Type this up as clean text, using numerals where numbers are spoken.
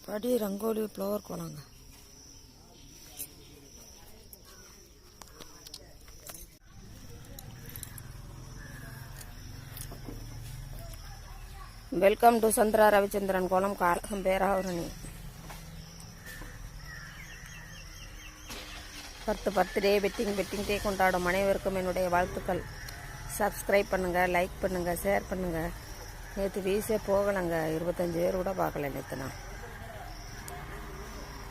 படி ரங்கோலி ஃப்ளவர் கோலங்க. Welcome to Chandra Ravichandran கோலம் காலகம் பேராவரணி. 10 பர்த்டே வெட்டிங் டே கொண்டாடும் அனைவருக்கும் என்னுடைய வாழ்த்துக்கள். சப்ஸ்கிரைப் பண்ணுங்கள், லைக் பண்ணுங்கள், ஷேர் பண்ணுங்கள். நேற்று வீசே போகலைங்க, 25 பேர் கூட பார்க்கல நேற்று நான்.